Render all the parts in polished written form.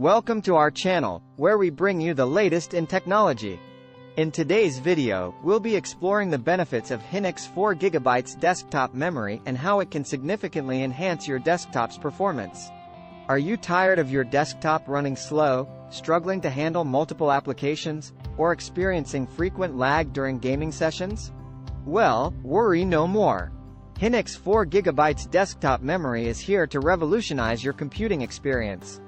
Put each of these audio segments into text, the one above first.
Welcome to our channel, where we bring you the latest in technology. In today's video, we'll be exploring the benefits of Hynix 4GB desktop memory and how it can significantly enhance your desktop's performance. Are you tired of your desktop running slow, struggling to handle multiple applications, or experiencing frequent lag during gaming sessions? Well, worry no more. Hynix 4GB desktop memory is here to revolutionize your computing experience.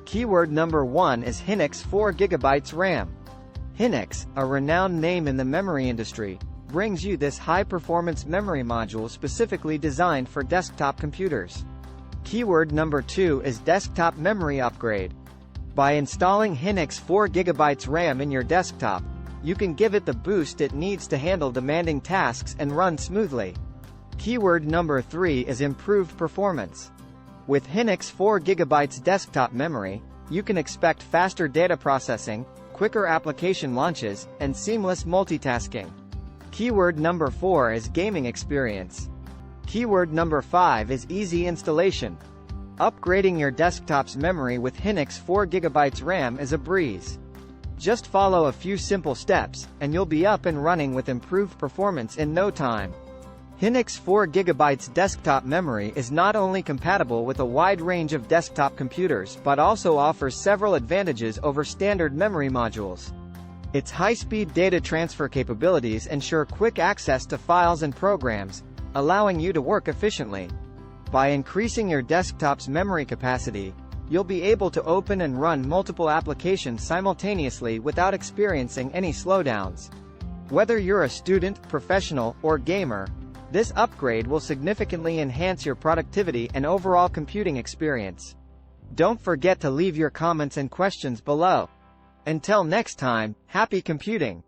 Keyword number 1 is Hynix 4GB RAM. Hynix, a renowned name in the memory industry, brings you this high-performance memory module specifically designed for desktop computers. Keyword number 2 is desktop memory upgrade. By installing Hynix 4GB RAM in your desktop, you can give it the boost it needs to handle demanding tasks and run smoothly. Keyword number 3 is improved performance. With Hynix 4GB desktop memory, you can expect faster data processing, quicker application launches, and seamless multitasking. Keyword number 4 is gaming experience. Keyword number 5 is easy installation. Upgrading your desktop's memory with Hynix 4GB RAM is a breeze. Just follow a few simple steps, and you'll be up and running with improved performance in no time. Hynix 4GB desktop memory is not only compatible with a wide range of desktop computers but also offers several advantages over standard memory modules. Its high-speed data transfer capabilities ensure quick access to files and programs, allowing you to work efficiently. By increasing your desktop's memory capacity, you'll be able to open and run multiple applications simultaneously without experiencing any slowdowns. Whether you're a student, professional, or gamer, this upgrade will significantly enhance your productivity and overall computing experience. Don't forget to leave your comments and questions below. Until next time, happy computing!